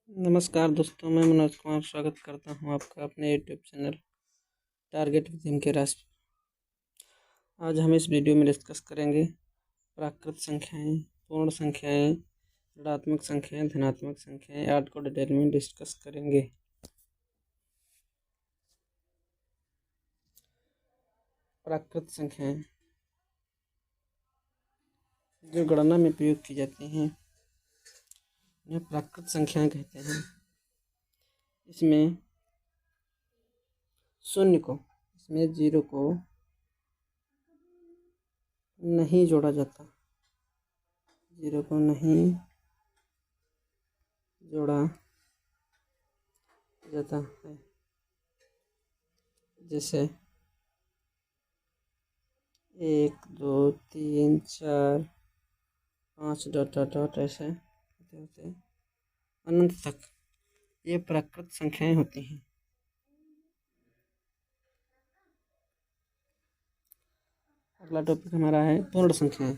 नमस्कार दोस्तों, मैं मनोज कुमार स्वागत करता हूं आपका अपने YouTube channel target with him के रास्ते। आज हम इस वीडियो में डिस्कस करेंगे प्राकृत संख्याएं, पूर्ण संख्याएं, ऋणात्मक संख्याएं, धनात्मक संख्याएं आदि को डिटेल में डिस्कस करेंगे। प्राकृत संख्याएं जो गणना में प्रयोग की जाती हैं उन्हें प्राकृत संख्याएं कहते हैं। इसमें जीरो को नहीं जोड़ा जाता, जीरो को नहीं जोड़ा जाता है। जैसे 1 2 3 4 5 डॉट डॉट डॉट ऐसे होते होते अनंत तक ये प्राकृत संख्याएं होती हैं। अगला टॉपिक हमारा है पूर्ण संख्याएं।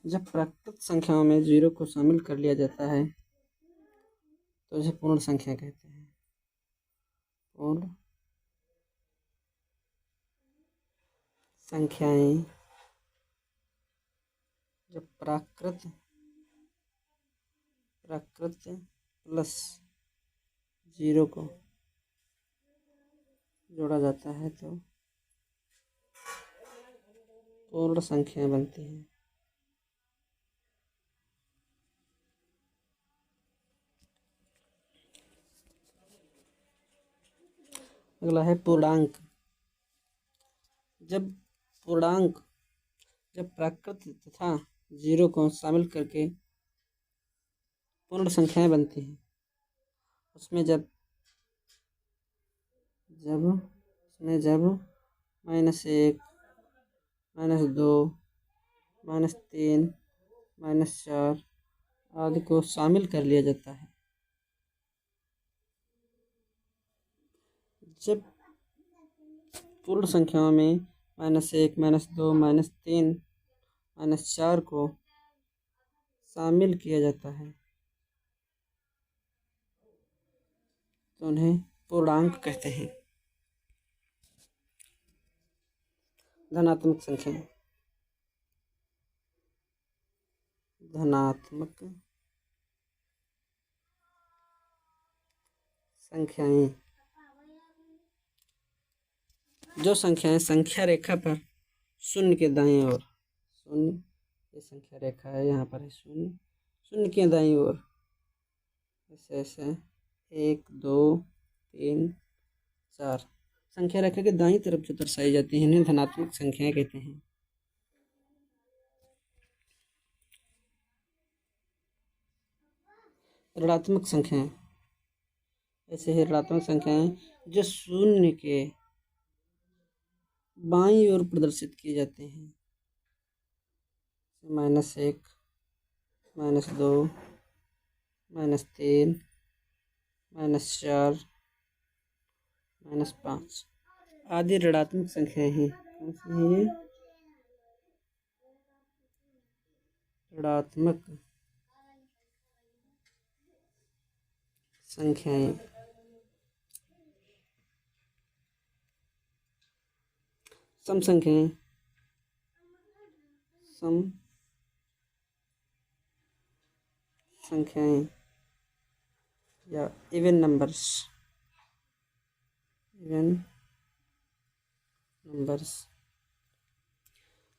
जब प्राकृत संख्याओं में जीरो को शामिल कर लिया जाता है तो इसे पूर्ण संख्या कहते हैं। पूर्ण संख्याएं जब प्राकृत प्लस जीरो को जोड़ा जाता है तो पूर्ण संख्याएं बनती हैं। अगला है पूर्णांक। जब प्राकृत तथा जीरो को शामिल करके पूर्ण संख्याएं बनती हैं, उसमें जब -1 -2 -3 -4 आदि को शामिल कर लिया जाता है। जब पूर्ण संख्याओं में -1 -2 -3 -4 को शामिल किया जाता है तो उन्हें पूर्णांक कहते हैं। धनात्मक संख्याएं जो संख्याएं संख्या रेखा पर शून्य के दाईं ओर, ये संख्या रेखा है, यहाँ पर है शून्य के दाईं ओर ऐसे 1 2 3 4 संख्या रेखा के दाईं तरफ जो दर्शाई जाती हैं इन्हें धनात्मक संख्याएं कहते हैं। ऋणात्मक संख्याएं ऐसे है ऋणात्मक संख्याएं जो शून्य के बाईं ओर प्रदर्शित किए जाते हैं। -1 -2 -3 -4 -5 आदि ऋणात्मक संख्याएं हैं। कौन सी हैं ये? ऋणात्मक संख्याएं। सम संख्याएं या इवन नंबर्स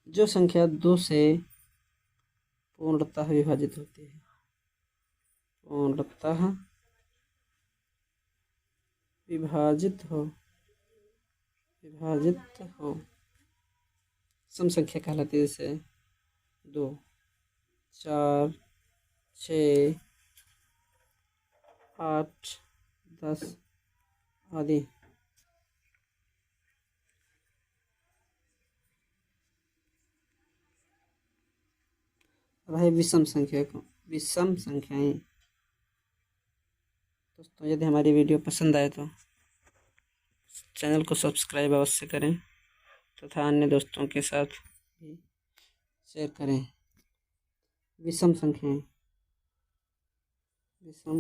जो संख्या 2 से पूर्णतः विभाजित होती है। पूर्णतः विभाजित हो सम संख्या कहलाती है। जैसे 2 4 6 8 10 आदि। भाई विषम संख्याएं। दोस्तों, यदि हमारी वीडियो पसंद आए तो चैनल को सब्सक्राइब अवश्य करें तथा अन्य दोस्तों के साथ भी शेयर करें। विषम संख्याएं विषम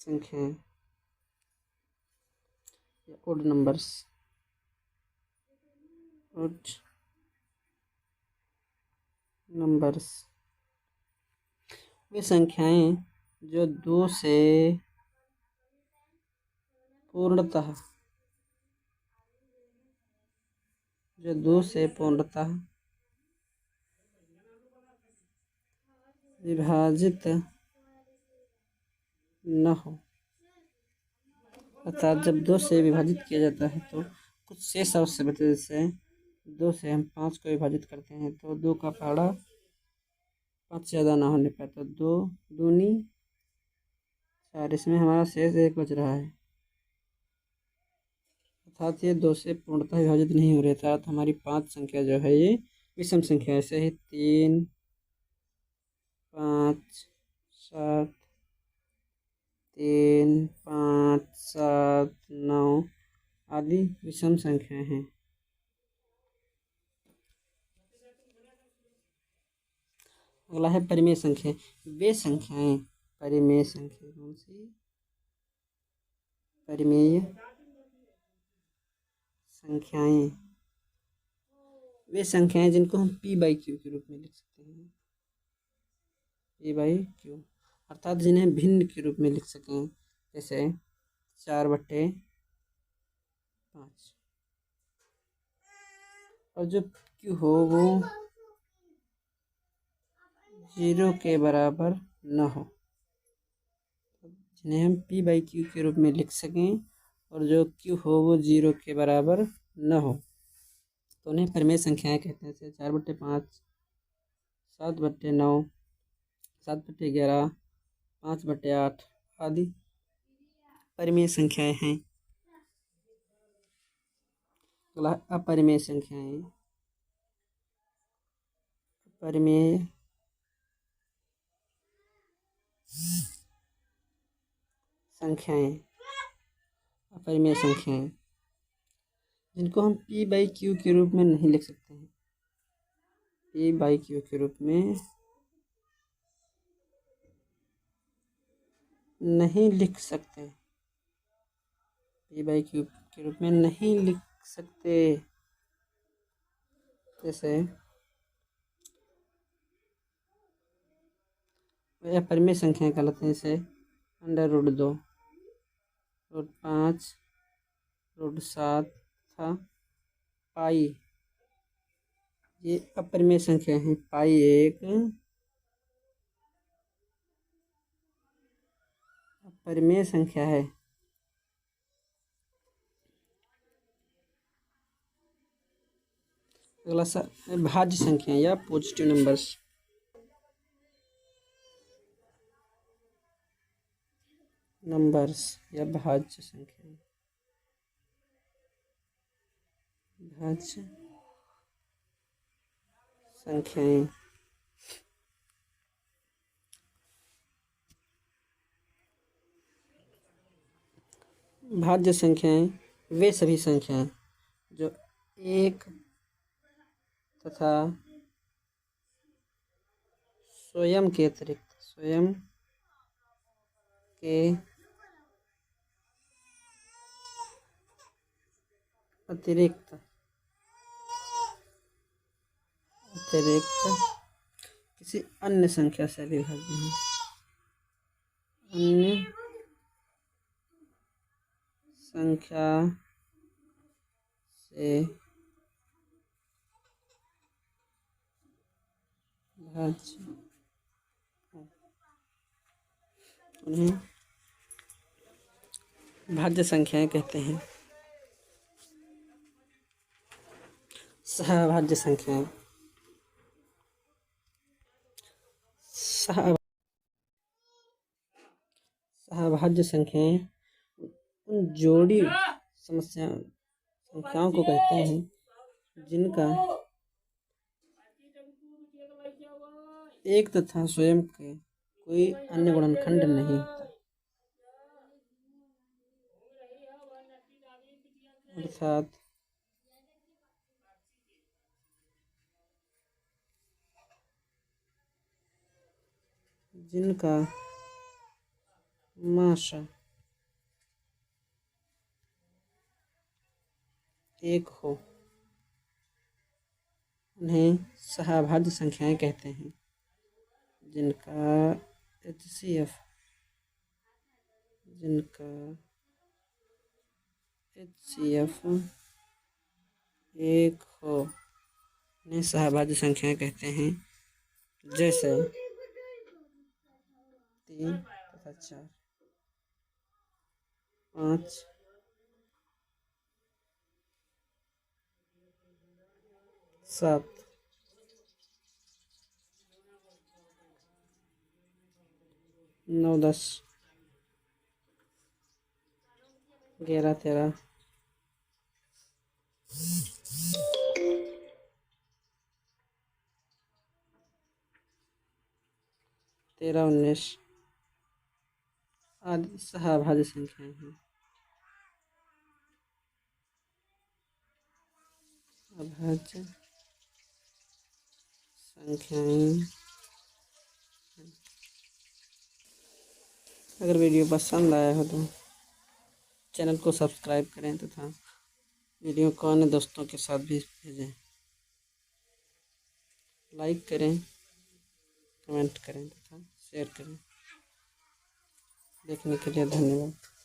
संख्याएं या ओड नंबर्स, ओड नंबर्स वे संख्याएं जो दो से पूर्णतः विभाजित न हो। अर्थात जब 2 से विभाजित किया जाता है तो कुछ शेष अवश्य बचे। जैसे 2 से हम 5 को विभाजित करते हैं तो 2 का पहाड़ा 5 से ज़्यादा ना होने पर तो 2 दूनी 4, इसमें हमारा शेष 1 बच रहा है। अर्थात ये 2 से पूर्णतः विभाजित नहीं हो रही। अर्थात हमारी 5 संख्या जो है ये विषम संख्या है। ऐसे ही 3, 5, 7, 3, 5, 7, 9 आदि विषम संख्याएं हैं। अगला है परिमेय संख्या। वे संख्याएं, परिमेय संख्या कौन सी? परिमेय संख्याएं वे संख्याएं जिनको हम p/q के रूप में लिख सकते हैं। p/q अर्थात जिन्हें भिन्न के रूप में लिख सकें। जैसे 4/5 और जो q हो वो 0 के बराबर न हो, जिन्हें हम p/q के रूप में लिख सकें और जो q हो वो 0 के बराबर न हो तो उन्हें परिमेय संख्याएं कहते हैं। जैसे 4/5, 7/9, 7/11, 5/8 आदि परिमेय संख्याएं हैं। अगला अपरिमेय संख्याएं। परिमेय संख्याएं, अपरिमेय संख्याएं जिनको हम p/q के रूप में नहीं लिख सकते हैं। p/q के रूप में नहीं लिख सकते। p/q के रूप में नहीं लिख सकते। जैसे वह अपरिमेय संख्याएं कहलाते हैं। जैसे √2, √5, √7 तथा पाई, ये अपरिमेय संख्या है। पाई एक अपरिमेय संख्या है। अगला भाज्य संख्या या पॉजिटिव नंबर्स। या भाज्य संख्या, भाज्य संख्याएं भाज्य संख्याएं वे सभी संख्याएं जो 1 तथा स्वयं के अतिरिक्त किसी अन्य संख्या से विभाज्य है। अन्य संख्या से भाज्य उन्हें भाज्य संख्याएं कहते हैं। सहभाज्य संख्याएं, सहभाज्य संख्याएं उन जोड़ी संख्याओं को कहते हैं जिनका एक तथा स्वयं के कोई अन्य गुणनखंड नहीं होता। अर्थात जिनका माशा एक हो उन्हें सहभाज्य संख्याएं कहते हैं। जिनका HCF एक हो उन्हें सहभाज्य संख्याएं कहते हैं। जैसे 3 तथा 4, 5, 7, 9, 10, 11, 13, 19 आदि सहभाज्य संख्याएं हैं। अभाज्य संख्याएं। अगर वीडियो पसंद आया हो तो चैनल को सब्सक्राइब करें तथा वीडियो को अन्य दोस्तों के साथ भी भेजें। लाइक करें, कमेंट करें तथा शेयर करें। देखने के लिए धन्यवाद।